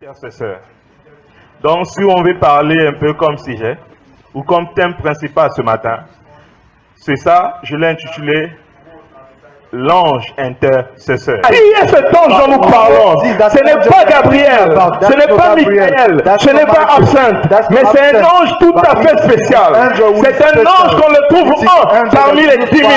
Intercesseur. Donc, si on veut parler un peu comme sujet, ou comme thème principal ce matin, c'est ça, je l'ai intitulé l'ange intercesseur. Qui est cet ange dont nous parlons? Ce n'est pas Gabriel, ce n'est pas Michael, ce n'est pas Absinthe, mais c'est un ange tout à fait spécial. C'est un ange qu'on le trouve parmi les 10 000.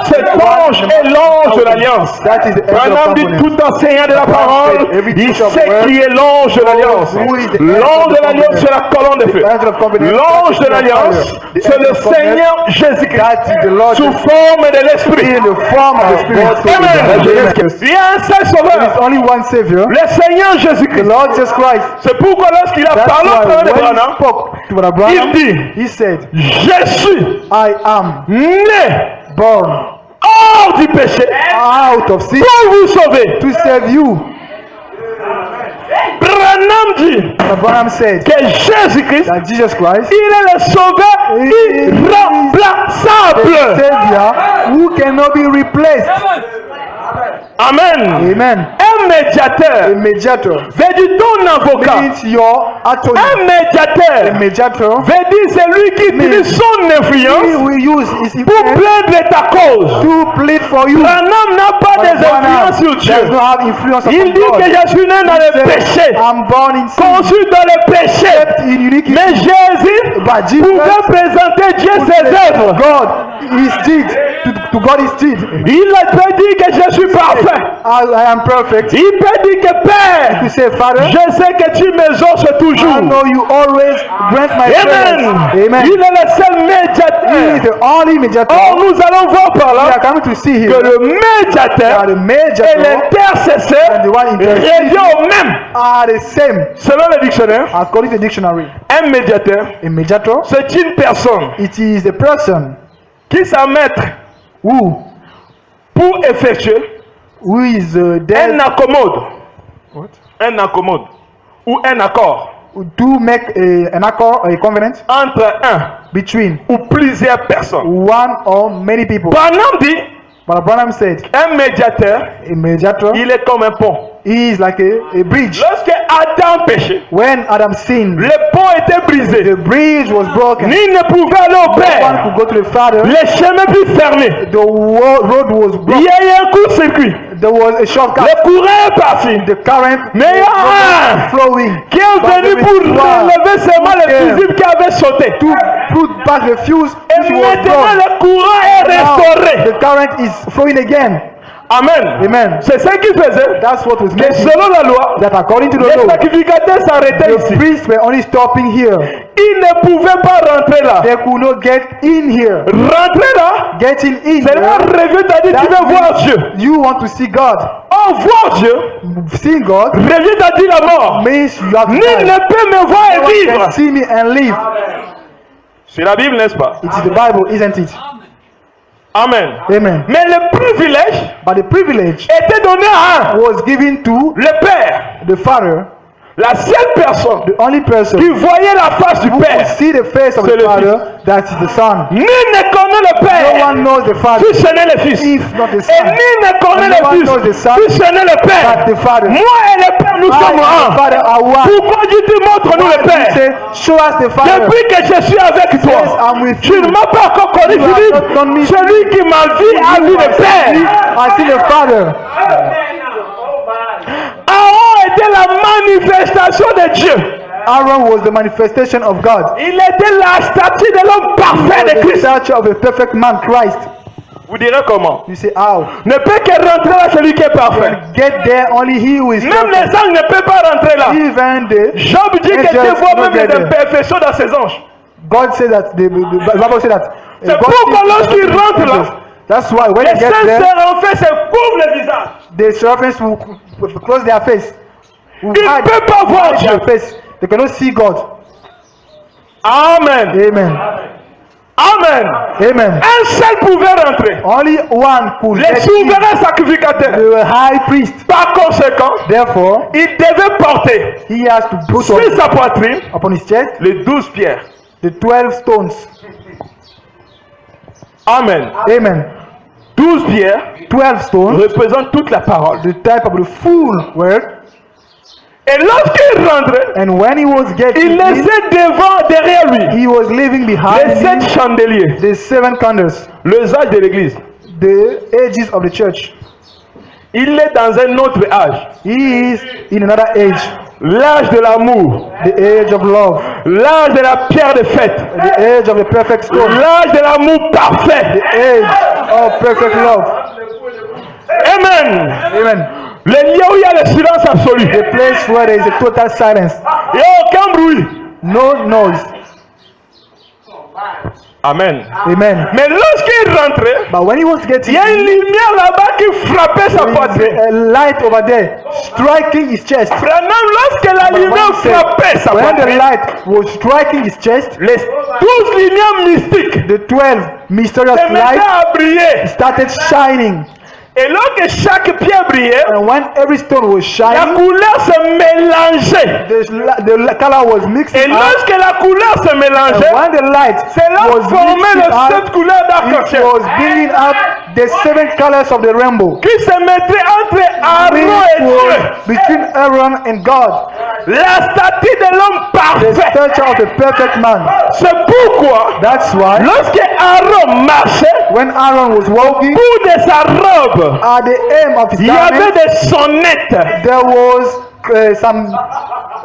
Cet ange est l'ange de l'alliance. Un homme dit tout enseignant de la parole, il sait qui est l'ange de l'alliance. L'ange de l'alliance, c'est la colonne de feu. L'ange de l'alliance, c'est le Seigneur Jésus-Christ sous forme de l'Esprit. Amen. Il y a un seul sauveur. Le Seigneur Jésus-Christ. C'est pourquoi lorsqu'il a parlé au travers de Branham, il dit, je suis né hors du péché pour vous sauver. Branham dit que Jésus-Christ, il est le sauveur irremplaçable. Amen. Un médiateur veut dire ton avocat. Un médiateur veut dire celui qui utilise son influence pour plaider ta cause. Branham n'a pas des influences sur Dieu. Il dit que je suis né dans le péché, conçu dans le péché. Mais Jésus pouvait présenter Dieu ses œuvres. Il peut dire que je suis parfait. Il peut dire que Père, je sais que tu m'exauces toujours. Amen. Il est le seul médiateur. Or nous allons voir par là que le médiateur et l'intercesseur revient au même. Selon le dictionnaire, un médiateur, c'est une personne qui s'amètre pour effectuer un accommode. Un accommode ou un accord. To make an accord, a covenant entre between ou plusieurs personnes. One or many people. Branham said, un médiateur, il est comme un pont. He is like a bridge. Lorsque Adam péchait, when Adam sinned, le pont était brisé. The bridge was broken. Nul ne pouvait aller au Père. No one could go to the Father. Les chemins furent fermés. The road was broken. Il y a eu un court-circuit. There was a shortcut. Le courant est parti. The current mais il y a un flowing qui est venu pour relever seulement le fusible qui avait sauté. To put back the fuse. Et maintenant le courant est restauré. The current is flowing again. Amen. C'est ce qu'il faisait. That's what was mais selon la loi, that according to the les law, sacrificateurs s'arrêtaient ici. The priests were only stopping here. Ils ne pouvaient pas rentrer là. They could not get in here. Rentrer là. Getting in. C'est là revient à dire tu veux voir Dieu. You want to see God. Oh, voir Dieu. Seeing God. Revient à dire la mort. Means you have to Nul ne peut me voir et vivre. See me and live. C'est la Bible, n'est-ce pas? It is the Bible, isn't it? Amen. Mais le privilège était donné à un. Was given to le Père. The Father. La seule personne the only person qui voyait la face du Père, see the face of the Father, that is the Son. Nul ne connaît le Père. No one knows the Father. Si ce n'est le Fils. If not the Son. Et nul ne connaît le Fils. Si ce n'est le Père. The Father. Moi et le Père, nous sommes un. Pourquoi Dieu te montre-nous le Père? Show us the Father. Depuis que je suis avec toi, tu ne m'as pas encore connu, Philippe. Celui qui m'a vu a vu le Père. I see the Father. Aaron était la manifestation de Dieu. Aaron was the manifestation of God. Il était la statue de l'homme parfait de Christ. The statue of a perfect man, Christ. Vous direz comment? You say how? Ne peut que rentrer là celui qui est parfait. Get there only he who is même perfect. les anges ne peuvent pas rentrer là. Even the Job dit que Dieu voit même les imperfections dans ses anges. God said that the Bible said that. C'est pourquoi lorsqu'il rentre là, that's why when they get there, en fait, se couvrent le visage. The servants will close their face. Ils ne peuvent pas voir Dieu. They cannot see God. Amen. Amen. Amen. Amen. Un seul pouvait rentrer. Only one could. Les souverains sacrificateurs. The high priest. Par conséquent, therefore, il devait porter he has to put sur sa poitrine upon his chest les 12 pierres. The 12 stones. Amen. Amen. 12 pierres 12 stones représentent toute la parole. The type of the full word. Et lorsqu'il rentrait, And when he was il getting in, laissait derrière lui he was leaving les behind 7 him chandeliers, the 7 candles, les âges de l'église. the ages of the church. Il est dans un autre âge, He is in another age, l'âge de l'amour, the age of love, l'âge de la pierre de fête, the age of the perfect stone, l'âge de l'amour parfait. age of perfect love. Amen. Amen. Le lieu où il y a le silence absolu. The place where there is a total silence, Il n'y a aucun bruit. no noise. Amen. Amen. Mais lorsqu'il rentrait, But when he was il getting y a une in, lumière là-bas qui frappait sa there is poitrine. a light over there striking his chest. Vraiment, lorsque la But lumière when frappait sa when the poitrine, light was striking his chest, les 12 lumières mystiques the 12 mysterious se mettaient lights à briller. started shining. Et lorsque chaque pierre brillait, And when every stone was la shining, couleur se mélangeait. the color was Et mixing up. lorsque la couleur se And mélangeait, when the light cela was formait mixing les up, 7 couleurs it d'arc-en-ciel was bringing up the 7 colors of the rainbow, qui se mettaient entre Aaron et which Dieu. was between Aaron and God, La statue de l'homme the parfait. stature of the perfect man. C'est pourquoi, That's why lorsque Aaron marchait, when Aaron was walking, au bout de sa robe, at the hem of his il y avait garment, des sonnettes. there was some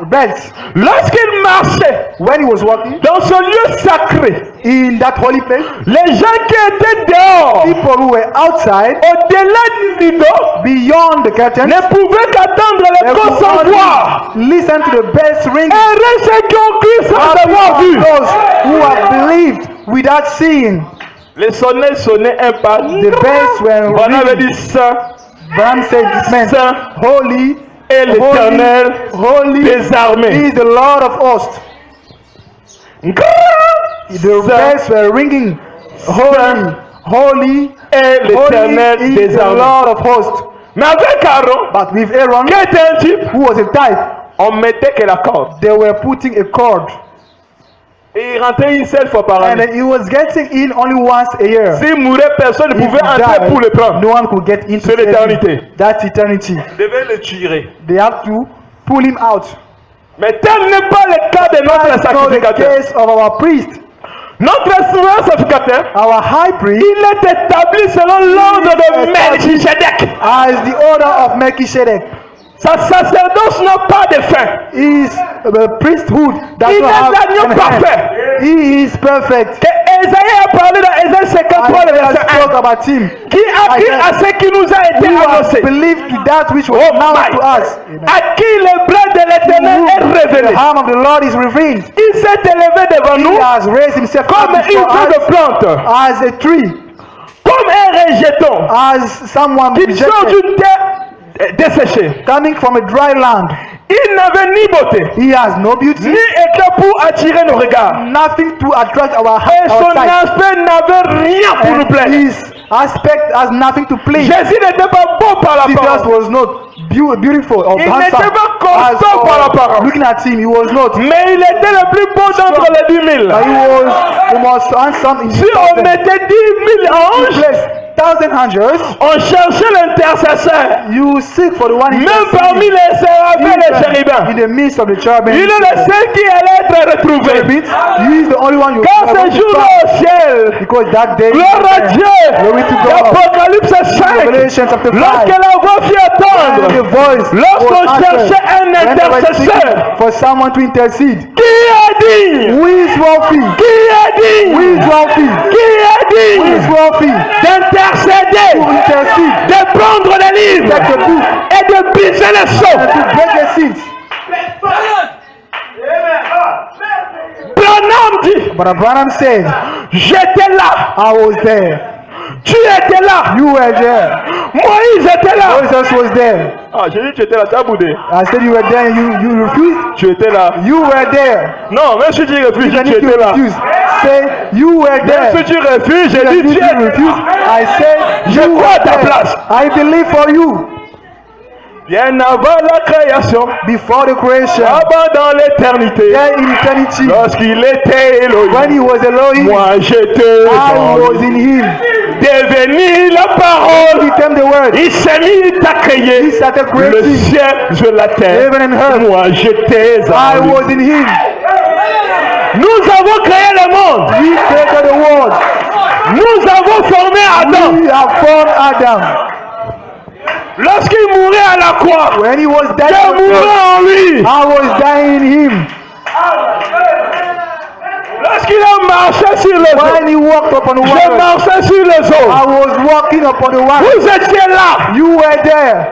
bells. Lorsqu'il marchait When he was walking dans ce lieu sacré, in that holy place, les gens qui étaient dehors, people who were outside, au-delà du rideau, beyond the curtain, ne pouvaient qu'attendre they les could cons sans voir. only listen to the bells ring. Et ceux qui ont cru sans avoir vu. Those who have believed without seeing. Les sonnettes sonnaient un par un. The bells were On avait ringing. dit Saint, Bram said it meant Saint holy, et l'Éternel holy des armées. is the Lord of hosts. The bells were ringing. Holy, holy, Et l'Éternel holy is des the armées. Lord of hosts. Mais avec Aaron, But with Aaron, qui était un type, who was a type, on mettait que la corde. they were putting a cord. Et il rentrait une seule fois par And année. he was getting in only once a year. S'il mourait, personne ne If pouvait he entrer died, pour le prendre. no one could get into C'est l'éternité. heaven. That's eternity. Il devait le tirer. They have to pull him out. Mais tel n'est pas le cas de notre That's not the sacrificateur. case of our priest. Notre sacrificateur, Our high priest, il est établi selon l'ordre de Melchizedek. as the order of Melchizedek, Sa sacerdoce n'a pas de fin. is the priesthood that Il will est have l'agneau an end. parfait. He is perfect. Que Esaïe a parlé dans Esaïe 53, le Isaiah verset spoke 1. about him. Qui a cru à ce qui nous a été Who has annoncé. believed to that which was Oh announced my. to us. À qui le bras de l'Éternel est The révélé. arm of the Lord is revealed. Il s'est élevé devant He nous has raised himself comme up une before feuille de us plante, as a tree, comme un rejeton as someone qui sort rejected, d'une terre desséchée. coming from a dry land. Il n'avait ni beauté, He has no beauty, ni éclat pour attirer nos regards. nothing to attract our Et son sight. aspect n'avait rien pour nous And plaire. his aspect has nothing to please. Jésus n'était pas beau par la Jesus parole. was not beautiful or Il handsome. n'était pas constant As par la for parole. looking at him, he was not. Mais il était le plus beau d'entre les 10 000. But he was the most handsome in Si on the mettait 10 000 anges, place. 1,000 angels, on cherchait l'intercesseur. you seek for the one Même parmi les séraphins et les in chérubins. the midst of the cherubim. Il est le seul qui allait être retrouvé. Cherubim, he is the only one you Car are going ce to jour find. au ciel, Because that day, gloire à Dieu, Glory to God. Apocalypse 5, Revelation chapter 5, lorsque la voix fit and the entendre, voice lorsqu'on was uttered, cherchait un when they were intercesseur, seeking for someone to intercede. qui a dit, Who is wealthy? qui a dit, Who is wealthy? qui a Who is dit wealthy? d'intercéder, To intercede, de prendre les livres take the book, et de briser les and sceaux. to break the seats. Branham dit, But Abraham said, j'étais là, I was there. tu étais là, You were there. Moïse était là. Moses was there. Ah, j'ai dit tu étais là, tu as boudé. I said you were there and you refused. Tu étais là. You were there. Non, même si tu refuses, Even tu if you étais là. refuse, say you were Même there. si tu refuses, j'ai Even dit if tu you étais refuse, là. I said Je you crois à were ta there. place. I believe for you. Bien avant la création, before the creation, là-bas dans l'éternité, there in eternity, lorsqu'il était when he Elohim, was Elohim, moi j'étais I dans was lui. in him. Devenu la He parole, became the word. il s'est mis à He créer started le creating. ciel et la terre. Heaven and earth. Moi j'étais I en was lui. in him. Nous avons créé le monde. We created the world. Nous avons formé Adam. We have formed Adam. Lorsqu'il mourait à la croix, When he was dying, je on the mourais cross, en lui. I was dying in him. Lorsqu'il a marché sur les When eaux, he walked upon the je water, marchais sur les I eaux. was walking upon the water. Vous étiez là. You were there.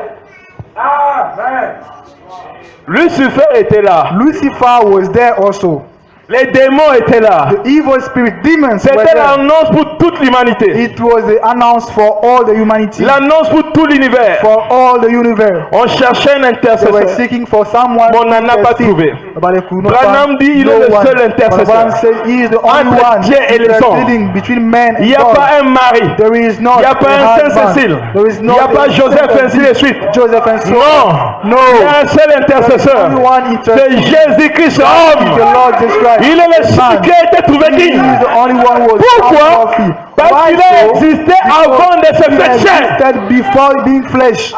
Lucifer était là. Lucifer was there also. Les démons étaient là. The evil spirit, demons were C'était there. l'annonce pour toute l'humanité. It was the announce for all the humanity, L'annonce pour tout l'univers. for all the universe. On cherchait un They were intercesseur. seeking for someone. Mais on n'en a pas to trouvé. intercede, but they could not Branham find dit il no est le one. seul But intercesseur. Branham said he is the only Entre one Dieu et les hommes. interceding between man Il n'y and a God. pas un mari. There is not Il n'y a pas a un husband. Saint-Cécile. There is Il not n'y a pas a Joseph, ainsi de suite. Joseph and so Non. No. Il y a un seul intercesseur. Only one C'est intercessor. Jésus-Christ, The homme. Lord Jesus Christ. Il est le seul qui a été trouvé He digne. is the only one who was Pourquoi? worthy. Parce Why qu'il a so? existé avant de se He faire chair. existed before being flesh.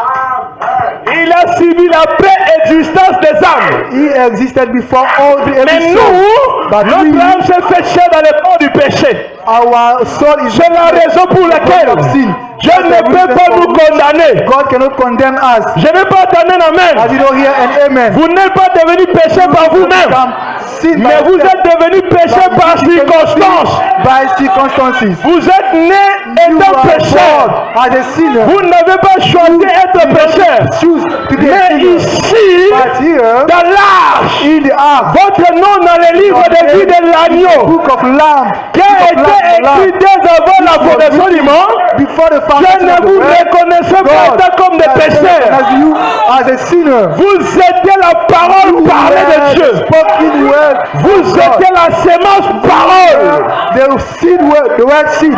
Il a subi la préexistence des âmes. He existed before all the Mais every soul. nous, But notre we, âme s'est fait chair dans le corps du péché. our soul is C'est la raison pour laquelle of sin. je ne peux pas nous condamner. God cannot condemn us. Je ne vais pas attendre un As amen. you don't hear an amen. Vous n'êtes pas devenu péché par vous-même, Come sin by mais vous yourself, êtes devenu péché par circonstance. by circumstances. Vous êtes né You étant are pécheur. born as a sinner. Vous n'avez pas choisi d'être pécheur. Choose to be a Mais sinner. ici, But here, dans l'arche, in the ark, votre nom dans le livre de vie de l'agneau, book of Lamb, qui a été écrit dès avant la fondation du monde, before the je foundation ne of the vous world, reconnaissez pas étant comme des pécheurs. as you as a sinner. Vous étiez la parole parlée de Dieu. Spoken word. Vous étiez la sémence parole. The seed word, the word seed.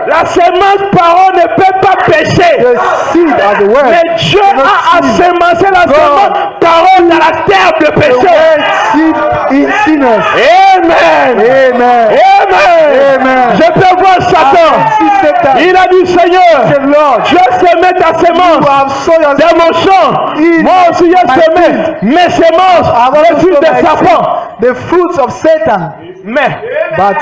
La sémence parole ne peut pas pécher. The seed as the word. Mais Dieu a assémencé la sémence parole dans la terre de The péché. word seed in sinners. Amen. Amen. Amen. Amen. Je peux voir Satan. See Satan. Il a dit Seigneur, Said, Lord, je semé ta you sémence have sown your dans mon champ. in Moi aussi j'ai my semé field. mes sémences I want dans to le fil sow des my serpents. seed, the fruits of Satan. Mais But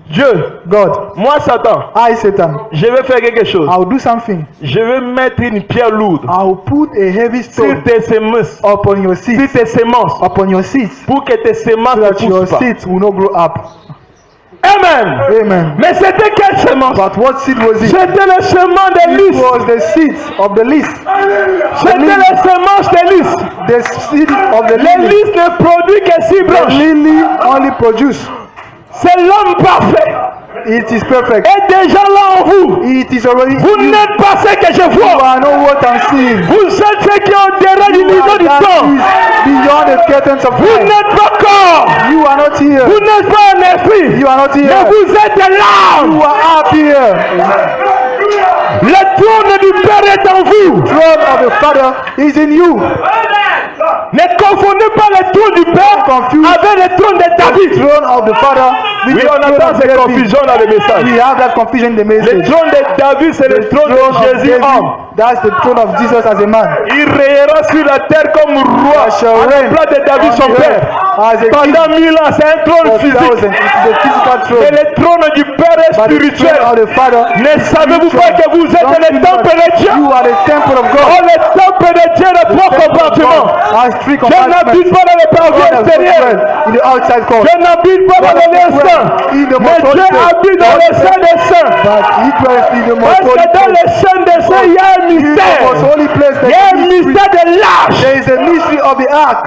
Dieu, God, moi Satan, I Satan, je vais faire quelque chose. I'll do something. Je vais mettre une pierre lourde I'll put a heavy sur stone tes semences, upon your sur seeds, tes semences, upon your seeds, pour que tes semences so ne that your poussent pas. seeds will not grow up. Amen. Amen. Mais c'était quelle semence? But what seed was it? C'était le semence de It lys. was the seeds of the list. C'était les semences de lys. The seed of the Les lily. lys ne produisent que 6 The branches. lily only produce. C'est l'homme parfait. It is perfect. Et déjà là en vous, It is already. vous You n'êtes pas ce que je vois. are not what I'm seeing. Vous êtes ce qui est au-delà du niveau du That temps. is beyond the curtains of Vous time. n'êtes pas corps. You are not here. Vous n'êtes pas un esprit. You are not Mais here. vous êtes l'âme. You are up here. Le trône du Père est en vous. Throne of the Father is in you. Ne confondez pas le trône du Père Confuse. avec le trône de David. Throne of the Father. with Oui, the on throne entend of cette David. confusion dans le message. We have that confusion in the Le message. trône de David, c'est le trône Throne de of Jésus David, homme. that's the throne of Jesus as a man. Il rayera sur la terre comme roi shall à la reign place de David on son the père. earth as a king Pendant 1000 ans, c'est un trône for physique. thousands. It is a physical Mais throne. le trône du Père est But the spirituel. throne of the Father, Ne savez-vous pas que vous êtes Don't le you know temple de that Dieu? you are the temple of God. Oh, le temple de Dieu n'a trois compartiments. Has three Je n'habite compartments. pas dans le pavillon God has extérieur. in the outside court. Je n'habite pas dans le lieu saint. In the Mais most holy Dieu place. habite dans le sein des saints. But he dwells in the most Parce holy que dans place. le sein des saints, il y a un In the most mystère. holy place, Il y a un there is a mystery. mystère de l'arche. There is a mystery of the ark.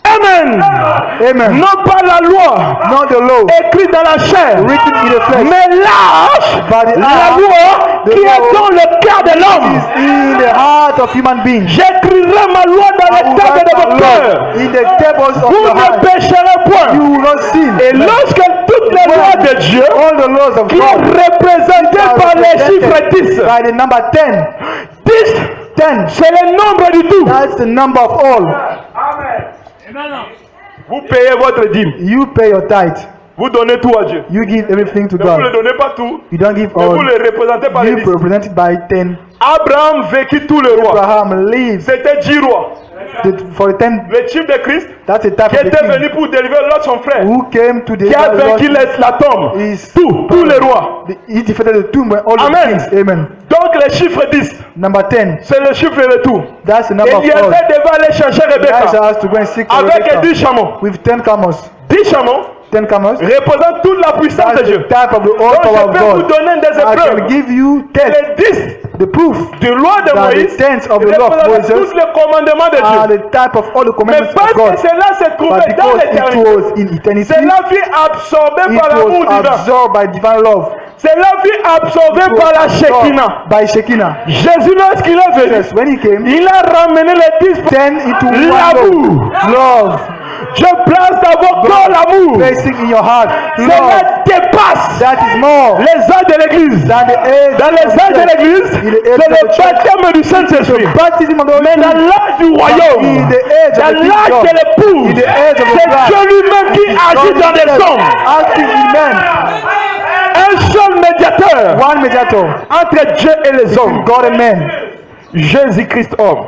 Amen. Amen. Non pas la loi Not the law écrite dans la chair, written in the flesh, mais l'arche, but the la ark loi qui est dans le cœur de l'homme. is in the heart of human beings. J'écrirai ma loi dans I les will tables write de my vos law cœurs. in the tables of Vous your ne heart. pécherez You point. will not sin. Et lorsque toutes les lois de Dieu, All the laws of qui est God représentée are par les chiffres represented 10, by the number 10. 10, 10. c'est le nombre du tout. That's the number of all. Vous payez votre dîme. You pay your tithe. Vous donnez tout à Dieu. You give everything to Mais vous ne God. donnez pas tout. You don't give Mais vous all. le représentez par les You 10. represent it by 10. Abraham vécut tous les rois. Abraham lives C'était 10 rois. for the 10. Le type de Christ That's the type qui of the était king venu pour délivrer l'autre son frère. who came to the Qui a vaincu Lord. la tombe. Is Tous les rois. He defeated the tomb when all the Amen. kings. Amen. Donc le chiffre 10, Number 10. c'est le chiffre de tout. That's the number of Eliezer all. devait aller chercher Elijah Rebecca has to go and seek for avec Rebekah 10 chameaux. with 10 camels. 10 chameaux 10 camels. représentent toute la puissance That's de Dieu. the type of the all Donc power je of peux vous God. donner des I can épreuves. give you test, Les 10 the proof du loi de that Moïse the tens of the law of représentent Moses tous les commandements de are Dieu. the type of all the Mais commandments parce of God. que cela se But trouvait dans because it l'éternité, was in eternity, cela fut absorbé it par l'amour was divin. absorbed by divine love. Cela fut absorbé It was par la absorbed Shekinah. by Shekinah. Jésus, lorsqu'il est venu, Yes, when he came, il a ramené les 10 10 into one l'amour. love. Je place d'abord dans l'amour. Placing in your heart love. Cela dépasse That is more les âges de l'église. than the age Dans les of âges de the church. l'église, In the c'est age of le the church. baptême du Saint-Esprit. Baptism of the Holy Mais dans Spirit. l'âge du royaume, In the age of dans the l'âge kingdom, de l'épouse, in the age of the c'est bride, Dieu lui-même qui agit dans des hommes. Acting in men. Un seul médiateur One mediator entre Dieu et les hommes. God and man. Jésus-Christ homme.